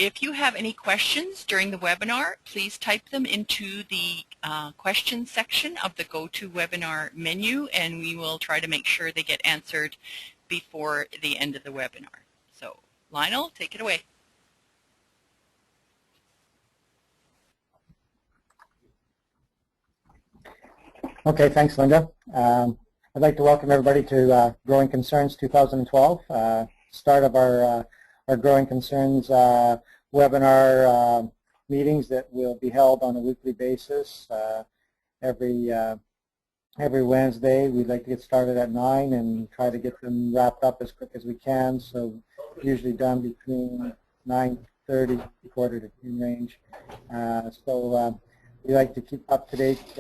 if you have any questions during the webinar, please type them into the questions section of the GoToWebinar menu, and we will try to make sure they get answered before the end of the webinar. So, Lionel, take it away. Okay, thanks, Linda. I'd like to welcome everybody to Growing Concerns 2012, start of our Growing Concerns webinar meetings that will be held on a weekly basis. Every Wednesday, we'd like to get started at 9 and try to get them wrapped up as quick as we can, so usually done between 9:30, quarter to 10 range. We like to keep up-to-date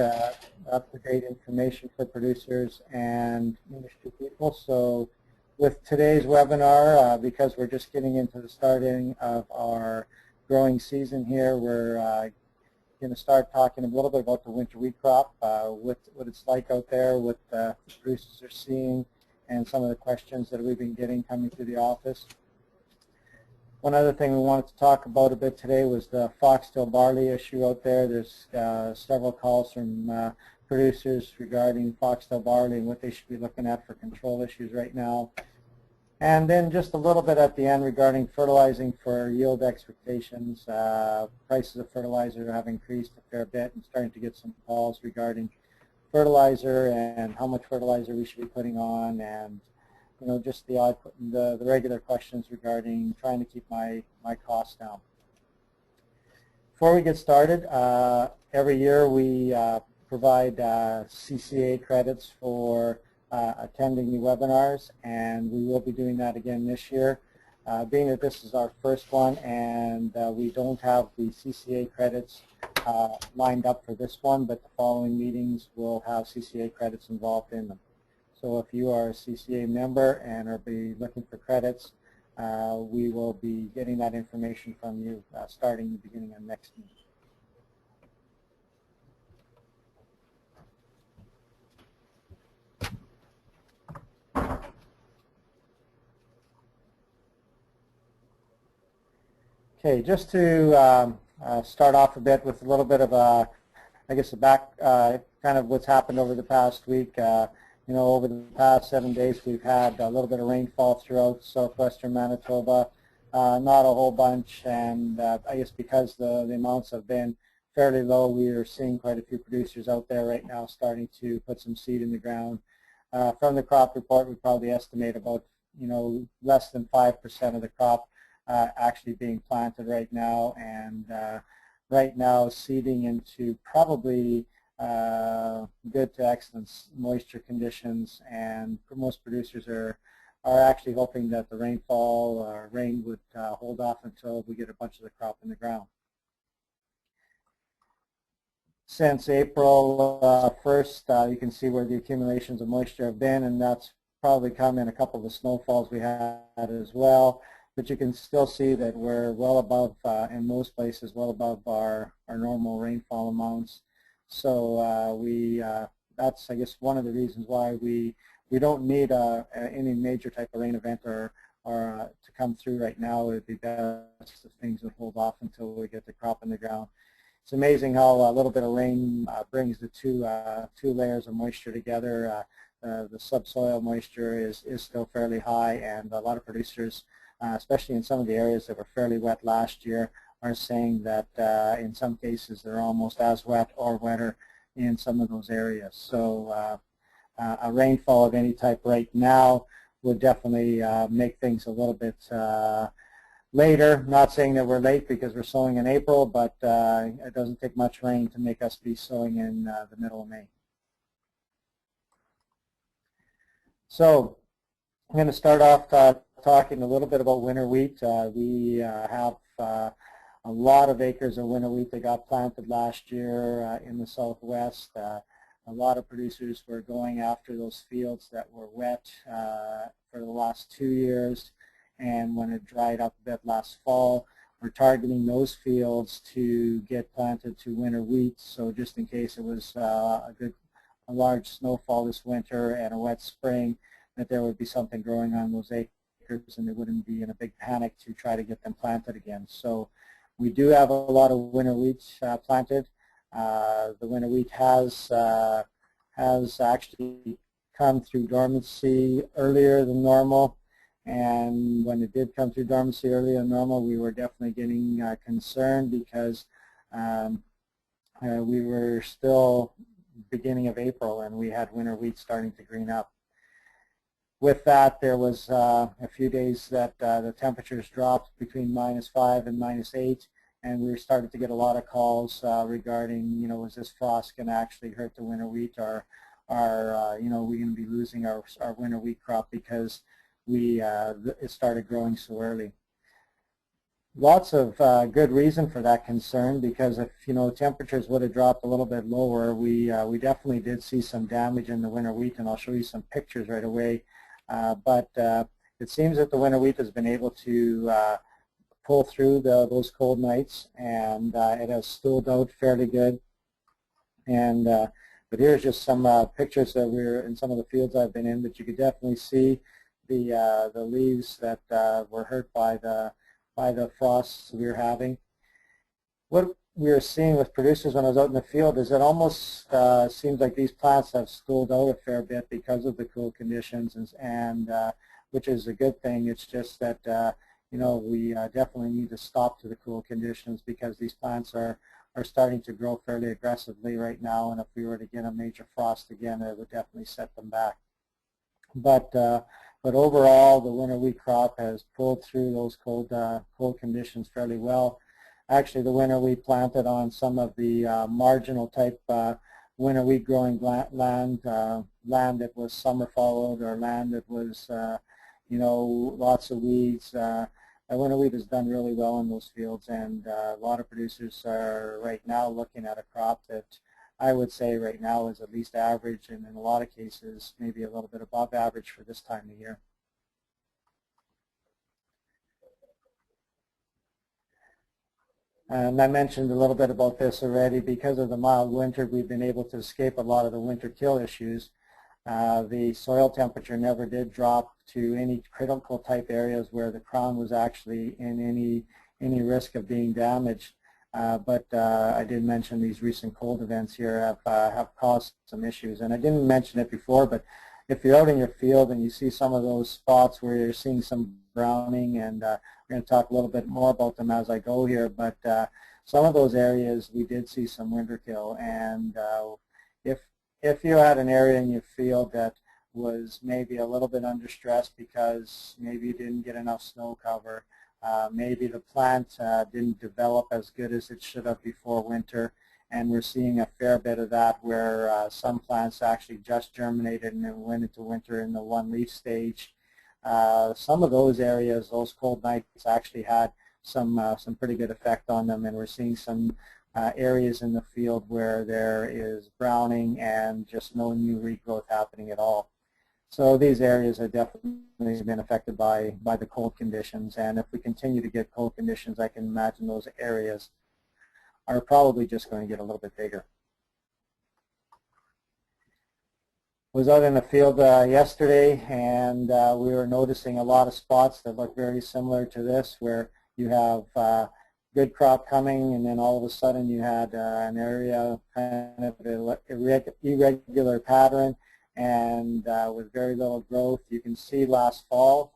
information for producers and industry people. So with today's webinar, because we're just getting into the starting of our growing season here, we're going to start talking a little bit about the winter wheat crop, what it's like out there, what the producers are seeing, and some of the questions that we've been getting coming through the office. One other thing we wanted to talk about a bit today was the foxtail barley issue out there. There's several calls from producers regarding foxtail barley and what they should be looking at for control issues right now. And then just a little bit at the end regarding fertilizing for yield expectations. Prices of fertilizer have increased a fair bit, and starting to get some calls regarding fertilizer and how much fertilizer we should be putting on, and just the regular questions regarding trying to keep my costs down. Before we get started, every year we provide CCA credits for attending the webinars, and we will be doing that again this year. Being that this is our first one and we don't have the CCA credits lined up for this one, but the following meetings will have CCA credits involved in them. So if you are a CCA member and are looking for credits, we will be getting that information from you starting the beginning of next meeting. Okay, just to start off a bit with a little bit of kind of what's happened over the past week. Over the past 7 days, we've had a little bit of rainfall throughout southwestern Manitoba, not a whole bunch, and I guess because the amounts have been fairly low, we are seeing quite a few producers out there right now starting to put some seed in the ground. From the crop report, we probably estimate about less than 5% of the crop actually being planted right now, and right now seeding into probably good to excellent moisture conditions, and most producers are actually hoping that the rainfall or rain would hold off until we get a bunch of the crop in the ground. Since April 1st, you can see where the accumulations of moisture have been, and that's probably come in a couple of the snowfalls we had as well. But you can still see that we're well above, in most places, well above our normal rainfall amounts. So that's, I guess, one of the reasons why we don't need any major type of rain event or to come through right now. It would be best if things would hold off until we get the crop in the ground. It's amazing how a little bit of rain brings the two layers of moisture together. The subsoil moisture is still fairly high, and a lot of producers, especially in some of the areas that were fairly wet last year, are saying that in some cases they're almost as wet or wetter in some of those areas. So a rainfall of any type right now would definitely make things a little bit later. Not saying that we're late because we're sowing in April, but it doesn't take much rain to make us be sowing in the middle of May. So I'm going to start off talking a little bit about winter wheat. We have a lot of acres of winter wheat that got planted last year in the southwest. A lot of producers were going after those fields that were wet for the last 2 years, and when it dried up a bit last fall, we're targeting those fields to get planted to winter wheat. So just in case it was a large snowfall this winter and a wet spring, that there would be something growing on those acres. workers and they wouldn't be in a big panic to try to get them planted again. So we do have a lot of winter wheat planted. The winter wheat has actually come through dormancy earlier than normal, and when it did come through dormancy earlier than normal, we were definitely getting concerned because we were still beginning of April and we had winter wheat starting to green up. With that, there was a few days that the temperatures dropped between -5 and -8, and we started to get a lot of calls regarding, is this frost going to actually hurt the winter wheat, or are we going to be losing our winter wheat crop because it started growing so early. Lots of good reason for that concern, because if temperatures would have dropped a little bit lower, we definitely did see some damage in the winter wheat, and I'll show you some pictures right away. But it seems that the winter wheat has been able to pull through those cold nights, and it has stooled out fairly good. And but here's just some pictures that we're in some of the fields I've been in, but you could definitely see the leaves that were hurt by the frosts we were having. What we were seeing with producers when I was out in the field is it almost seems like these plants have stooled out a fair bit because of the cool conditions, and which is a good thing. It's just that we definitely need to stop to the cool conditions, because these plants are starting to grow fairly aggressively right now, and if we were to get a major frost again, it would definitely set them back. But overall, the winter wheat crop has pulled through those cold conditions fairly well. Actually, the winter wheat planted on some of the marginal type winter wheat growing land that was summer followed, or land that was lots of weeds. Winter wheat has done really well in those fields, and a lot of producers are right now looking at a crop that I would say right now is at least average, and in a lot of cases maybe a little bit above average for this time of year. And I mentioned a little bit about this already. Because of the mild winter, we've been able to escape a lot of the winter kill issues. The soil temperature never did drop to any critical type areas where the crown was actually in any risk of being damaged. But I did mention these recent cold events here have caused some issues. And I didn't mention it before, but if you're out in your field and you see some of those spots where you're seeing some browning, and we're going to talk a little bit more about them as I go here, but some of those areas we did see some winter kill. And if you had an area in your field that was maybe a little bit under stress because maybe you didn't get enough snow cover, maybe the plant didn't develop as good as it should have before winter, and we're seeing a fair bit of that where some plants actually just germinated and then went into winter in the one leaf stage. Some of those areas, those cold nights actually had some pretty good effect on them, and we're seeing some areas in the field where there is browning and just no new regrowth happening at all. So these areas have definitely been affected by the cold conditions, and if we continue to get cold conditions, I can imagine those areas are probably just going to get a little bit bigger. I was out in the field yesterday, and we were noticing a lot of spots that look very similar to this, where you have good crop coming, and then all of a sudden you had an area kind of irregular pattern, and with very little growth. You can see last fall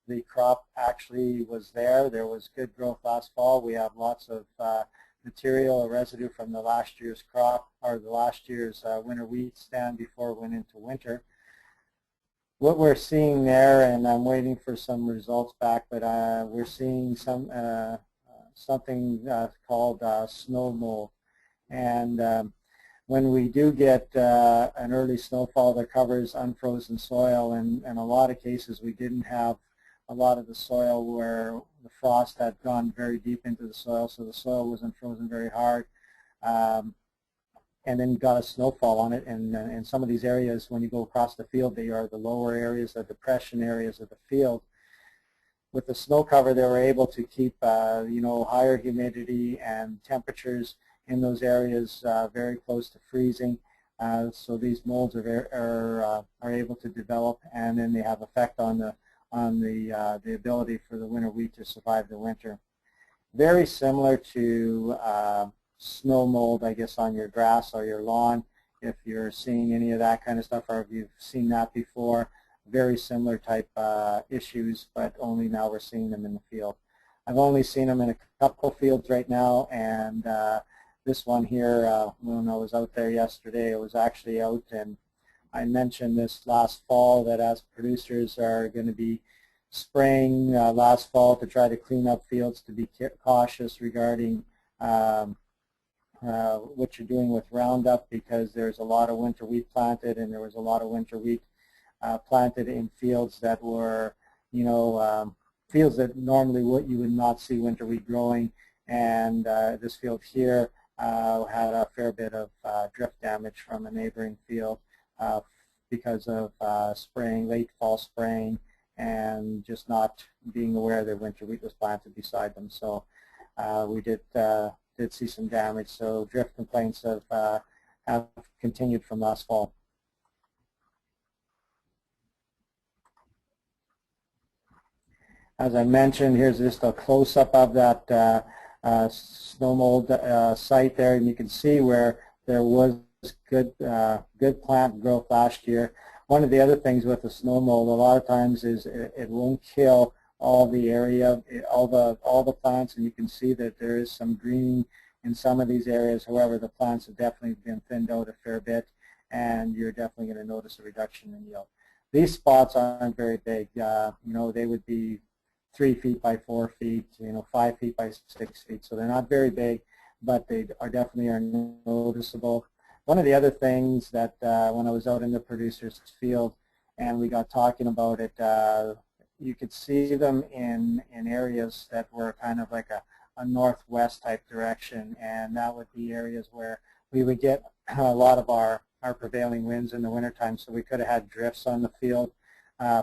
the crop actually was there. There was good growth last fall. We have lots of material or residue from the last year's crop, or the last year's winter wheat stand before it went into winter. What we're seeing there, and I'm waiting for some results back, but we're seeing some something called snow mold. And when we do get an early snowfall that covers unfrozen soil, and in a lot of cases we didn't have a lot of the soil where the frost had gone very deep into the soil, so the soil wasn't frozen very hard, and then got a snowfall on it. And in some of these areas, when you go across the field, they are the lower areas, the depression areas of the field. With the snow cover, they were able to keep higher humidity and temperatures in those areas very close to freezing. So these molds are able to develop, and then they have effect on the ability for the winter wheat to survive the winter. Very similar to snow mold, I guess, on your grass or your lawn. If you're seeing any of that kind of stuff, or if you've seen that before, very similar type issues, but only now we're seeing them in the field. I've only seen them in a couple fields right now, and this one here, when I was out there yesterday, it was actually out, and I mentioned this last fall that as producers are going to be spraying last fall to try to clean up fields, to be cautious regarding what you're doing with Roundup, because there's a lot of winter wheat planted, and there was a lot of winter wheat planted in fields that were, fields that normally you would not see winter wheat growing, and this field here had a fair bit of drift damage from a neighboring field because of spraying, late fall spraying, and just not being aware that winter wheat was planted beside them. So we did see some damage. So drift complaints have continued from last fall. As I mentioned, here's just a close-up of that snow mold site there, and you can see where there was good plant growth last year. One of the other things with the snow mold, a lot of times, is it won't kill all the area, all the plants, and you can see that there is some greening in some of these areas. However, the plants have definitely been thinned out a fair bit, and you're definitely going to notice a reduction in yield. These spots aren't very big. They would be 3 feet by 4 feet, 5 feet by 6 feet. So they're not very big, but they are definitely noticeable. One of the other things that when I was out in the producer's field and we got talking about it, you could see them in areas that were kind of like a northwest type direction, and that would be areas where we would get a lot of our prevailing winds in the wintertime, so we could have had drifts on the field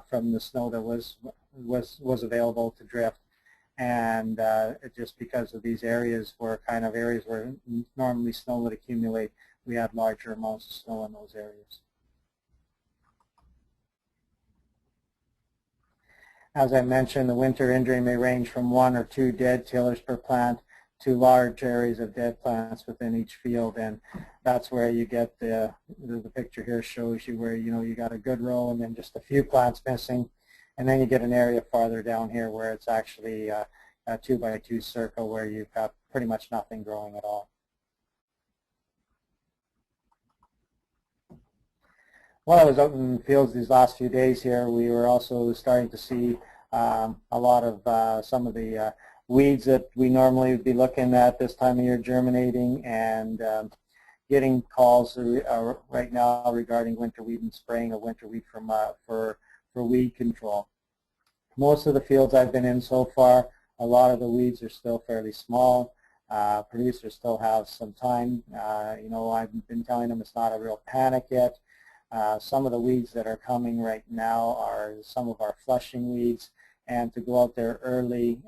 from the snow that was available to drift. And just because of these areas were kind of areas where normally snow would accumulate, we had larger amounts of snow in those areas. As I mentioned, the winter injury may range from 1 or 2 dead tillers per plant to large areas of dead plants within each field, and that's where you get the picture here shows you where you got a good row and then just a few plants missing, and then you get an area farther down here where it's actually a 2 by 2 circle where you've got pretty much nothing growing at all. While I was out in the fields these last few days here, we were also starting to see a lot of some of the weeds that we normally would be looking at this time of year germinating, and getting calls right now regarding winter wheat and spraying of winter wheat for weed control. Most of the fields I've been in so far, a lot of the weeds are still fairly small. Producers still have some time. I've been telling them it's not a real panic yet. Some of the weeds that are coming right now are some of our flushing weeds, and to go out there early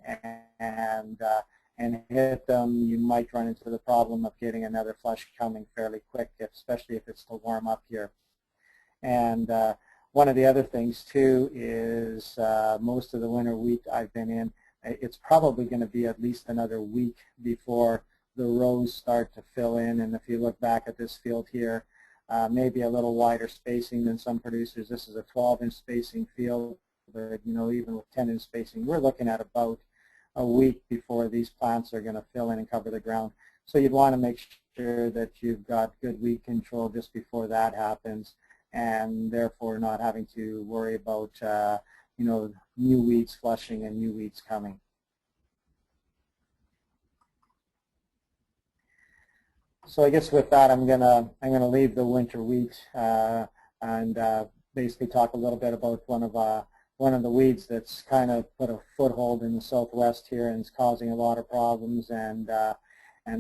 and hit them, you might run into the problem of getting another flush coming fairly quick, especially if it's still warm up here. And one of the other things too is most of the winter wheat I've been in, it's probably going to be at least another week before the rows start to fill in. And if you look back at this field here, maybe a little wider spacing than some producers. This is a 12-inch spacing field, but even with 10-inch spacing, we're looking at about a week before these plants are going to fill in and cover the ground. So you'd want to make sure that you've got good weed control just before that happens, and therefore not having to worry about new weeds flushing and new weeds coming. So I guess with that, I'm gonna leave the winter wheat and basically talk a little bit about one of the weeds that's kind of put a foothold in the southwest here and is causing a lot of problems, and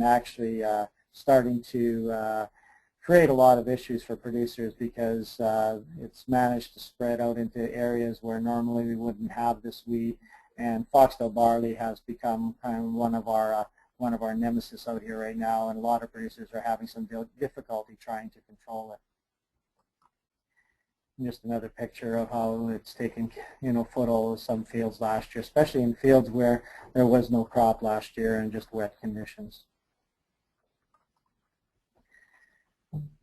actually starting to create a lot of issues for producers, because it's managed to spread out into areas where normally we wouldn't have this weed. And foxtail barley has become kind of one of our nemesis out here right now, and a lot of producers are having some difficulty trying to control it. just another picture of how it's taken, foothold of some fields last year, especially in fields where there was no crop last year and just wet conditions.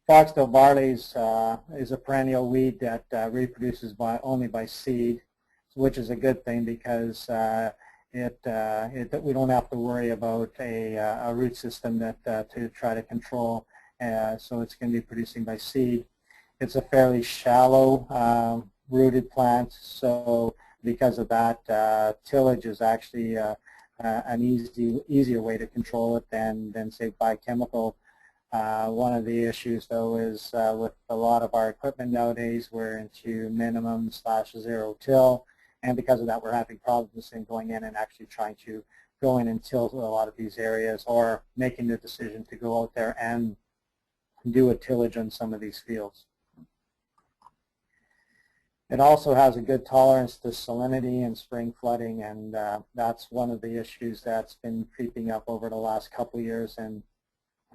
Foxtail barley is a perennial weed that reproduces only by seed, which is a good thing because we don't have to worry about a root system to try to control. So it's going to be producing by seed. It's a fairly shallow rooted plant, so because of that, tillage is actually an easier way to control it than say by chemical. One of the issues, though, is with a lot of our equipment nowadays, we're into minimum/zero till, and because of that, we're having problems in going in and actually trying to go in and till a lot of these areas, or making the decision to go out there and do a tillage on some of these fields. It also has a good tolerance to salinity and spring flooding, and that's one of the issues that's been creeping up over the last couple of years. And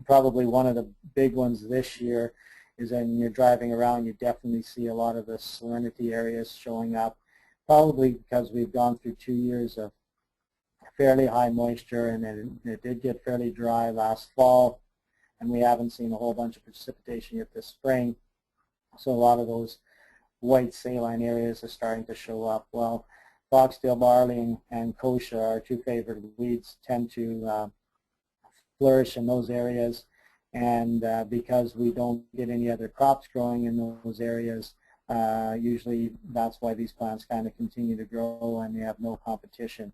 probably one of the big ones this year is when you're driving around, you definitely see a lot of the salinity areas showing up, probably because we've gone through 2 years of fairly high moisture, and it did get fairly dry last fall, and we haven't seen a whole bunch of precipitation yet this spring. So a lot of those white saline areas are starting to show up. Well, foxtail barley and kochia, our two favorite weeds, tend to flourish in those areas, and because we don't get any other crops growing in those areas, usually that's why these plants kind of continue to grow and they have no competition.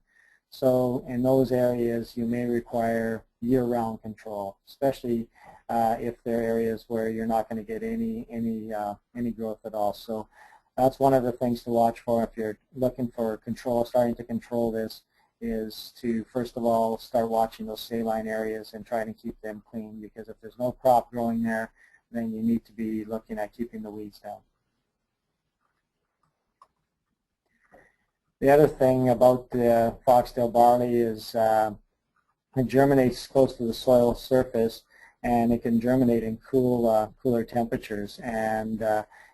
So in those areas you may require year-round control, especially if they're areas where you're not going to get any growth at all. So that's one of the things to watch for if you're looking for control, starting to control this, is to first of all start watching those saline areas and trying to keep them clean, because if there's no crop growing there, then you need to be looking at keeping the weeds down. The other thing about the foxtail barley is it germinates close to the soil surface, and it can germinate in cooler temperatures. And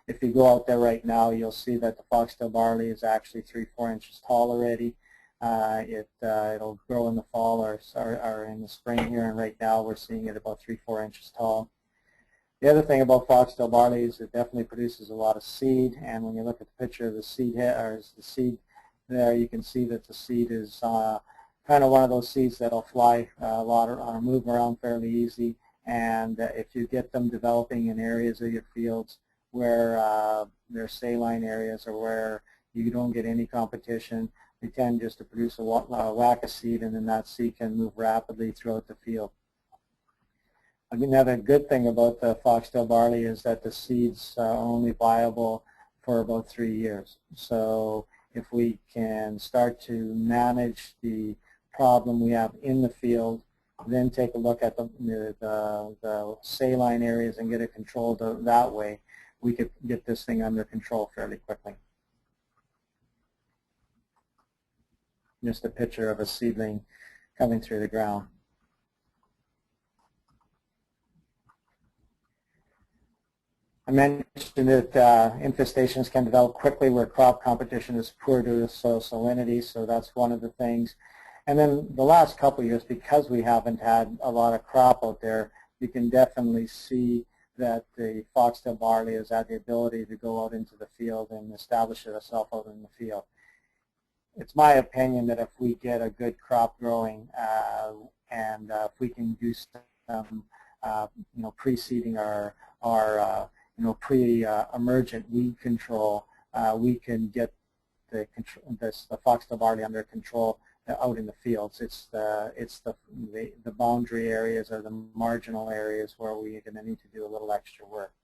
if you go out there right now, you'll see that the foxtail barley is actually 3-4 inches tall already. It'll grow in the fall or in the spring here, and right now we're seeing it about 3-4 inches tall. The other thing about foxtail barley is it definitely produces a lot of seed, and when you look at the picture of the seed there, you can see that the seed is kind of one of those seeds that'll fly a lot or move around fairly easy, and if you get them developing in areas of your fields where they're saline areas or where you don't get any competition, they tend just to produce a whack of seed, and then that seed can move rapidly throughout the field. Another good thing about the foxtail barley is that the seeds are only viable for about 3 years. So if we can start to manage the problem we have in the field, then take a look at the saline areas and get it controlled that way, we could get this thing under control fairly quickly. Just a picture of a seedling coming through the ground. I mentioned that infestations can develop quickly where crop competition is poor due to soil salinity, so that's one of the things. And then the last couple of years, because we haven't had a lot of crop out there, you can definitely see that the foxtail barley has had the ability to go out into the field and establish itself out in the field. It's my opinion that if we get a good crop growing and if we can do some pre-seeding or pre-emergent weed control, we can get the foxtail barley under control out in the fields. It's the boundary areas or the marginal areas where we're going to need to do a little extra work.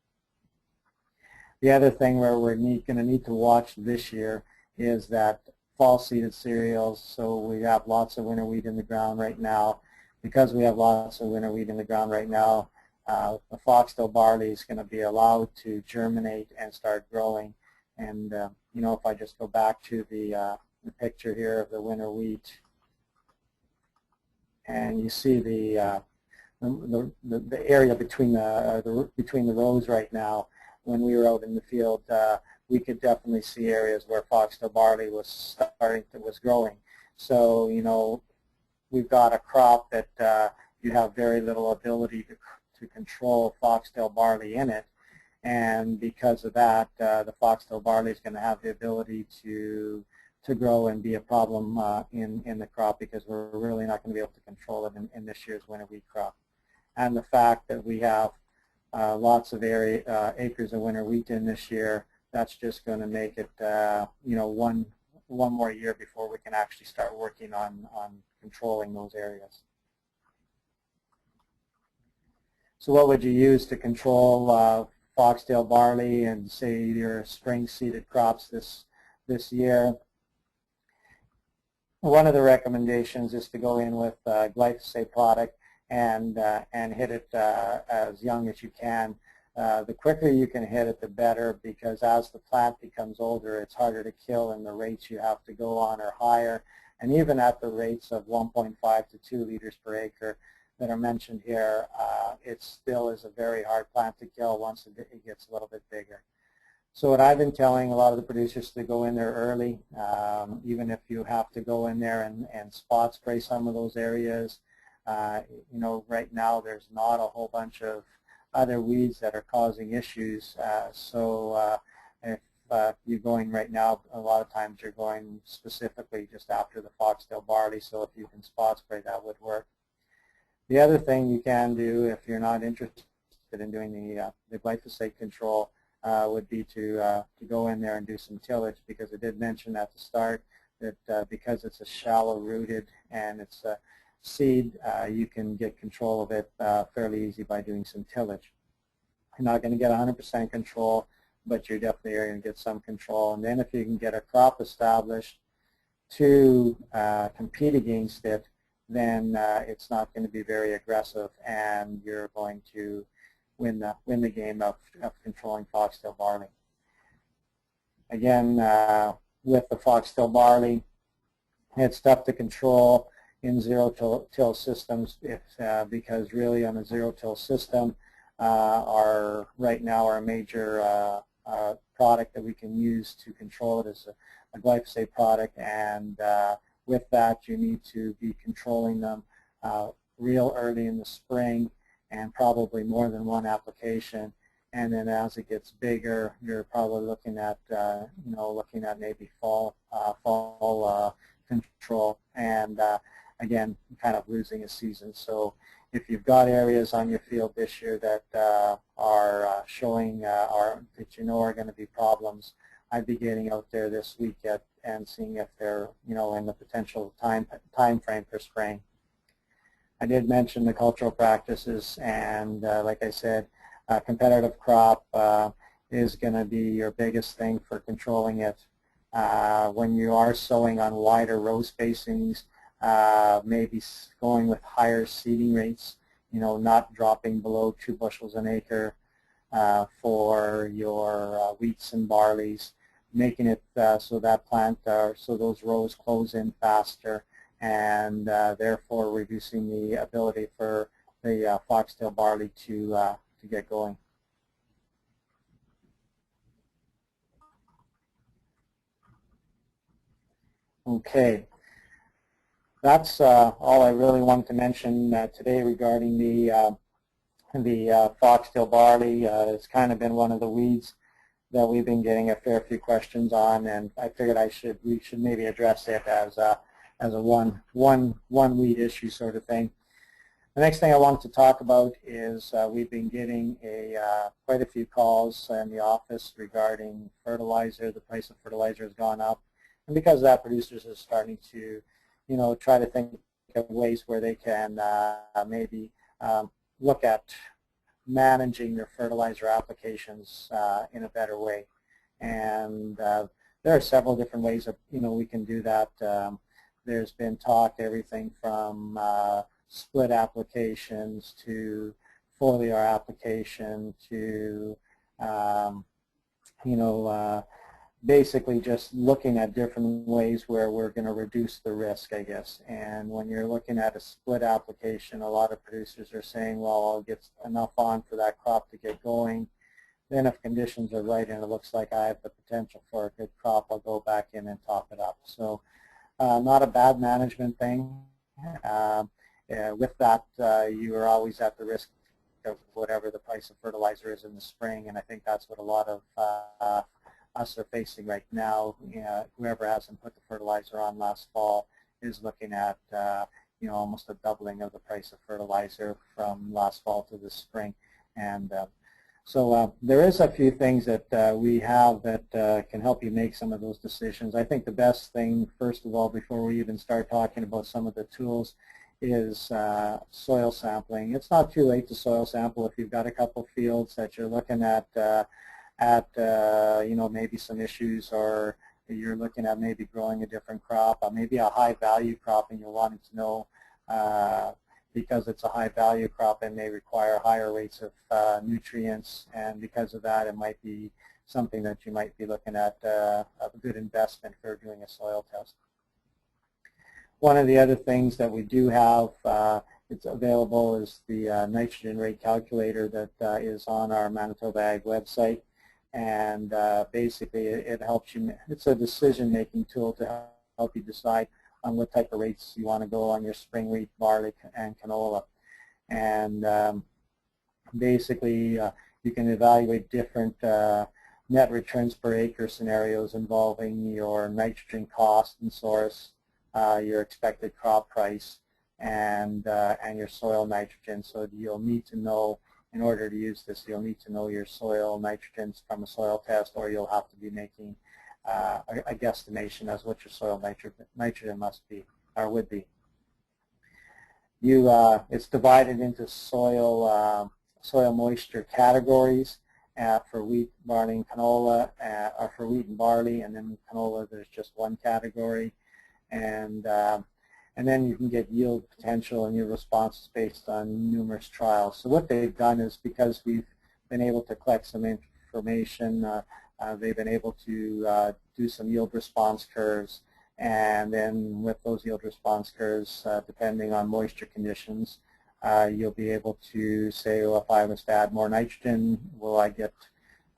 The other thing where we're going to need to watch this year is that fall seeded cereals. So we have lots of winter wheat in the ground right now. Because we have lots of winter wheat in the ground right now, the foxtail barley is going to be allowed to germinate and start growing. And if I just go back to the picture here of the winter wheat, and you see the area between the rows right now. When we were out in the field, we could definitely see areas where foxtail barley was growing. So, you know, we've got a crop that you have very little ability to control foxtail barley in it, and because of that, the foxtail barley is going to have the ability to grow and be a problem in the crop, because we're really not going to be able to control it in this year's winter wheat crop. And the fact that we have lots of acres of winter wheat in this year, that's just going to make it, you know, one more year before we can actually start working on controlling those areas. So what would you use to control foxtail barley and say your spring seeded crops this year? One of the recommendations is to go in with glyphosate product and hit it as young as you can. The quicker you can hit it, the better, because as the plant becomes older, it's harder to kill, and the rates you have to go on are higher. And even at the rates of 1.5 to 2 liters per acre that are mentioned here, it still is a very hard plant to kill once it gets a little bit bigger. So what I've been telling a lot of the producers to go in there early, even if you have to go in there and spot spray some of those areas. You know, right now there's not a whole bunch of other weeds that are causing issues. So if you're going right now, a lot of times you're going specifically just after the foxtail barley, so if you can spot spray, that would work. The other thing you can do if you're not interested in doing the glyphosate control would be to go in there and do some tillage, because I did mention at the start that because it's a shallow rooted and it's a seed, you can get control of it fairly easy by doing some tillage. You're not going to get 100% control, but you're definitely going to get some control. And then if you can get a crop established to compete against it, then it's not going to be very aggressive, and you're going to win the game of controlling foxtail barley. Again, with the foxtail barley, it's tough to control in zero-till systems because really on a zero-till system, right now our major product that we can use to control it is a glyphosate product, and with that you need to be controlling them real early in the spring, and probably more than one application. And then as it gets bigger, you're probably looking at maybe fall control, and again, kind of losing a season. So if you've got areas on your field this year that are showing that you know are going to be problems, I'd be getting out there this week and seeing if they're in the potential time frame for spraying. I did mention the cultural practices, and like I said, competitive crop is going to be your biggest thing for controlling it. When you are sowing on wider row spacings, maybe going with higher seeding rates, not dropping below 2 bushels an acre for your wheats and barleys, making it so that so those rows close in faster, and therefore reducing the ability for the foxtail barley to get going. Okay, that's all I really wanted to mention today regarding the foxtail barley. It's kind of been one of the weeds that we've been getting a fair few questions on, and I figured we should maybe address it as a one weed issue sort of thing. The next thing I wanted to talk about is we've been getting quite a few calls in the office regarding fertilizer. The price of fertilizer has gone up, and because of that, producers are starting to, try to think of ways where they can maybe look at managing their fertilizer applications in a better way. And there are several different ways that we can do that. There's been talk everything from split applications to foliar application to basically just looking at different ways where we're going to reduce the risk, I guess. And when you're looking at a split application, a lot of producers are saying, well, I'll get enough on for that crop to get going, then if conditions are right and it looks like I have the potential for a good crop, I'll go back in and top it up. So not a bad management thing. With that, you are always at the risk of whatever the price of fertilizer is in the spring, and I think that's what a lot of us are facing right now. Whoever hasn't put the fertilizer on last fall is looking at almost a doubling of the price of fertilizer from last fall to this spring. And so there is a few things that we have that can help you make some of those decisions. I think the best thing, first of all, before we even start talking about some of the tools, is soil sampling. It's not too late to soil sample if you've got a couple fields that you're looking at maybe some issues, or you're looking at maybe growing a different crop, maybe a high value crop, and you're wanting to know because it's a high value crop and may require higher rates of nutrients, and because of that it might be something that you might be looking at a good investment for doing a soil test. One of the other things that we do have it's available is the nitrogen rate calculator that is on our Manitoba Ag website, and basically it helps you. It's a decision-making tool to help you decide on what type of rates you want to go on your spring wheat, barley, and canola. And basically you can evaluate different net returns per acre scenarios involving your nitrogen cost and source, your expected crop price, and your soil nitrogen. So you'll need to know, in order to use this, you'll need to know your soil nitrogens from a soil test, or you'll have to be making a guesstimation as what your soil nitrogen must be or would be. It's divided into soil moisture categories for wheat, barley, and canola, or for wheat and barley, and then canola there's just one category. And then you can get yield potential and your responses based on numerous trials. So what they've done is, because we've been able to collect some information, they've been able to do some yield response curves, and then with those yield response curves, depending on moisture conditions, you'll be able to say, well, if I was to add more nitrogen, will I get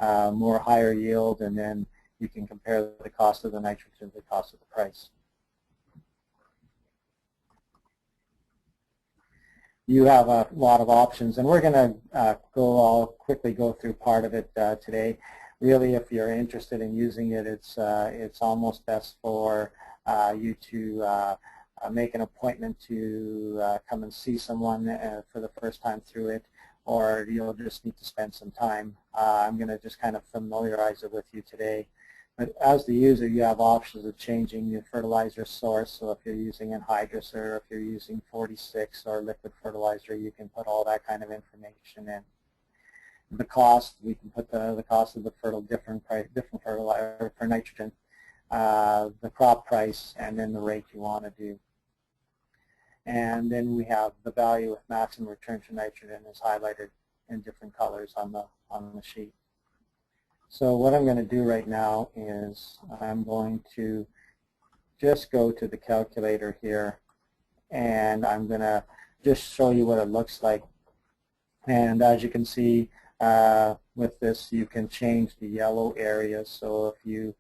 more higher yield? And then you can compare the cost of the nitrogen to the cost of the price. You have a lot of options, and we're going to I'll quickly go through part of it today. Really, if you're interested in using it, it's almost best for you to make an appointment to come and see someone for the first time through it, or you'll just need to spend some time. I'm going to just kind of familiarize it with you today. But as the user, you have options of changing your fertilizer source. So if you're using anhydrous, or if you're using 46 or liquid fertilizer, you can put all that kind of information in. The cost, we can put the cost of the different fertilizer for nitrogen, the crop price, and then the rate you want to do. And then we have the value with maximum return to nitrogen is highlighted in different colors on the sheet. So what I'm going to do right now is I'm going to just go to the calculator here, and I'm going to just show you what it looks like. And as you can see, with this, you can change the yellow areas. So if you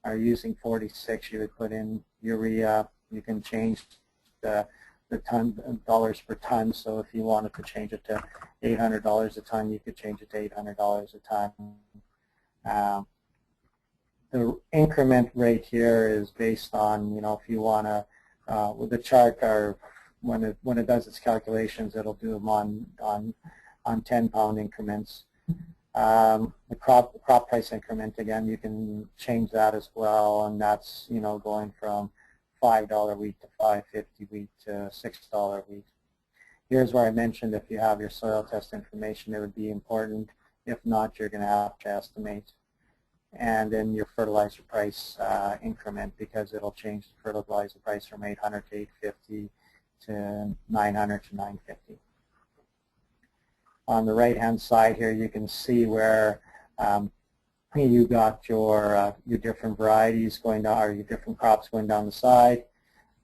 are using 46, you would put in urea. You can change the dollars per ton. So if you wanted to change it to $800 a ton, you could change it to $800 a ton. The increment rate here is based on, if you want to, with the chart, or when it does its calculations, it'll do them on 10-pound increments. The crop price increment, again, you can change that as well, and that's going from $5 wheat to $5.50 wheat to $6 wheat. Here's where I mentioned if you have your soil test information, it would be important. If not, you're going to have to estimate. And then your fertilizer price increment, because it'll change the fertilizer price from $800 to $850 to $900 to $950. On the right-hand side here, you can see where you got your different varieties going down, or your different crops going down the side.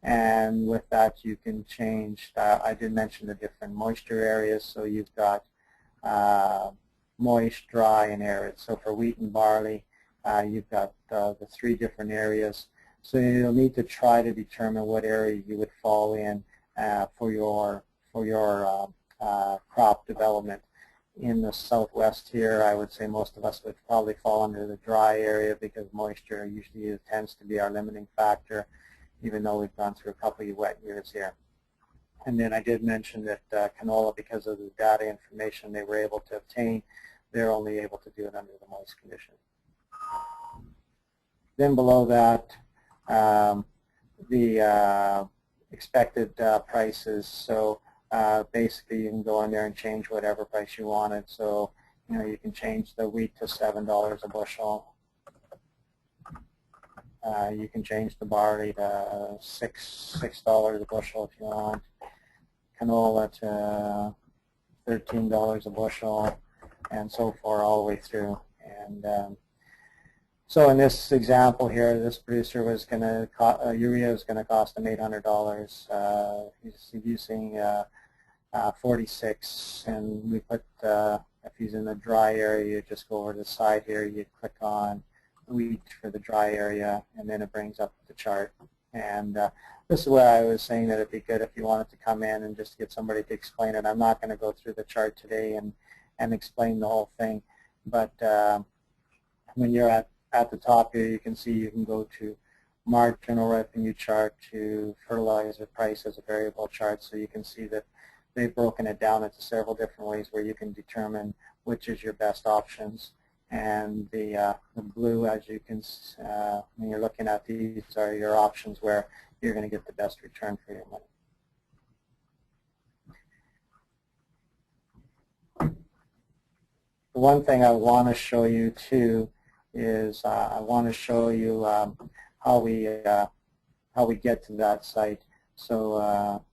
And with that, you can change. I did mention the different moisture areas. So you've got moist, dry, and arid. So for wheat and barley, you've got the 3 different areas. So you'll need to try to determine what area you would fall in for your crop development. In the southwest here, I would say most of us would probably fall under the dry area because moisture usually tends to be our limiting factor, even though we've gone through a couple of wet years here. And then I did mention that canola, because of the data information they were able to obtain, they're only able to do it under the moist condition. Then below that, the expected prices. So basically, you can go in there and change whatever price you wanted. So, you can change the wheat to $7 a bushel. You can change the barley to $6 a bushel if you want. Canola to $13 a bushel, and so forth all the way through. And so in this example here, this producer was going to urea is going to cost him $800. He's using 46, and we put if he's in the dry area, you just go over to the side here. You click on wheat for the dry area, and then it brings up the chart. And this is where I was saying that it'd be good if you wanted to come in and just get somebody to explain it. I'm not going to go through the chart today and explain the whole thing, but when you're at the top here, you can see you can go to marginal revenue chart to fertilizer price as a variable chart, so you can see that they've broken it down into several different ways where you can determine which is your best options. And the blue, as you can, when you're looking at these, are your options where you're going to get the best return for your money. The one thing I want to show you too is I want to show you how we get to that site. So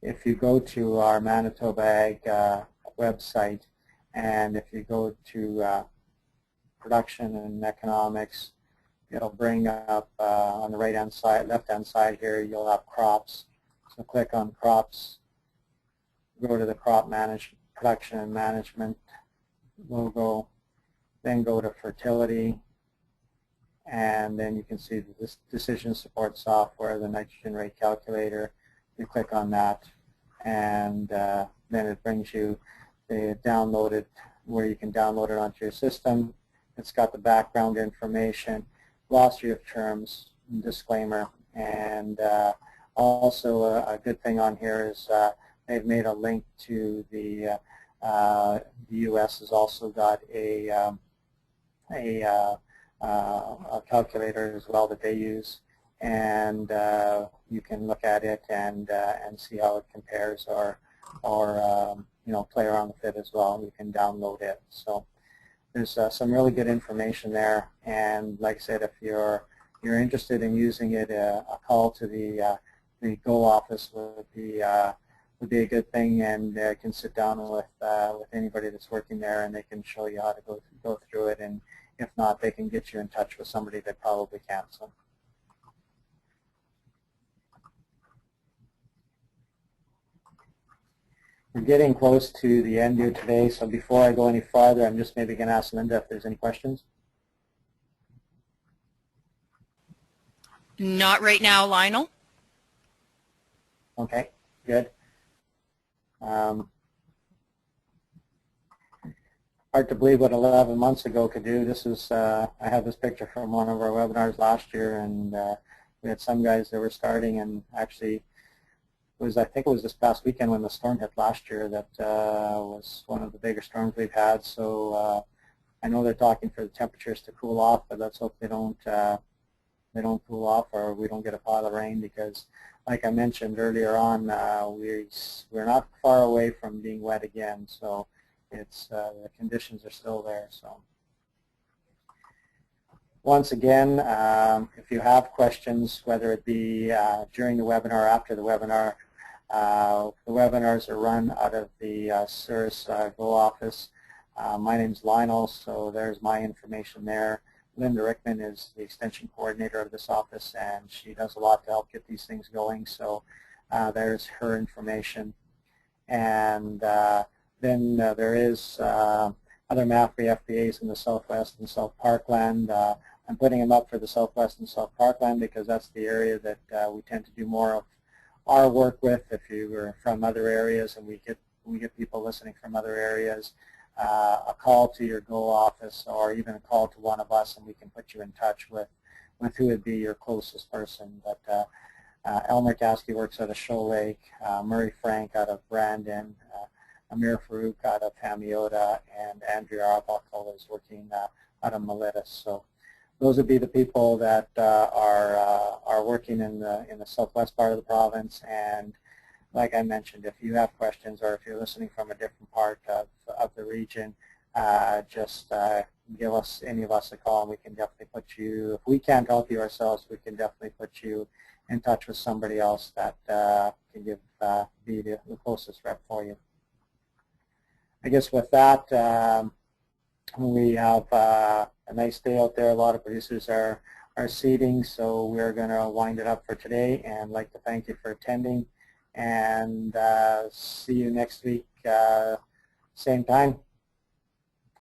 if you go to our Manitoba Ag website, and if you go to production and economics, it'll bring up on the right-hand side, left-hand side here, you'll have crops. So click on crops, go to the crop management, production and management logo, then go to fertility, and then you can see this decision support software, the nitrogen rate calculator. You click on that, and then it brings you the downloaded, where you can download it onto your system. It's got the background information, glossary of terms, disclaimer, and also a good thing on here is they've made a link to the U.S. has also got a calculator as well that they use, and you can look at it and see how it compares, or play around with it as well. You can download it. So there's some really good information there, and like I said, if you're interested in using it, a call to the Go office would be a good thing, and you can sit down with anybody that's working there, and they can show you how to go through it, and if not, they can get you in touch with somebody that probably can. So. We're getting close to the end here today, so before I go any farther, I'm just maybe going to ask Linda if there's any questions. Not right now, Lionel. Okay, good. Hard to believe what 11 months ago could do. This is, I have this picture from one of our webinars last year, and we had some guys that were starting, and actually, I think it was this past weekend when the storm hit last year that was one of the bigger storms we've had. So I know they're talking for the temperatures to cool off, but let's hope they don't cool off, or we don't get a pile of rain, because like I mentioned earlier on, we're not far away from being wet again. So it's the conditions are still there. So once again, if you have questions, whether it be during the webinar or after the webinar, the webinars are run out of the CIRS Go office. My name's Lionel, so there's my information there. Linda Rickman is the extension coordinator of this office, and she does a lot to help get these things going. So there's her information. And Then there is other MAFRI FBAs in the Southwest and South Parkland. I'm putting them up for the Southwest and South Parkland because that's the area that we tend to do more of our work with. If you are from other areas, and we get people listening from other areas, a call to your GO office or even a call to one of us, and we can put you in touch with who would be your closest person. But Elmer Kaskiw works out of Shoal Lake, Murray Frank out of Brandon, Amir Farouk out of Hamiota, and Andrea Arbuckle is working out of Miletus. So those would be the people that are working in the southwest part of the province. And like I mentioned, if you have questions or if you're listening from a different part of the region, just give us, any of us, a call, and we can definitely put you, if we can't help you ourselves, we can definitely put you in touch with somebody else that can be the closest rep for you. I guess with that, we have a nice day out there. A lot of producers are seeding, so we're going to wind it up for today, and like to thank you for attending, and see you next week, same time.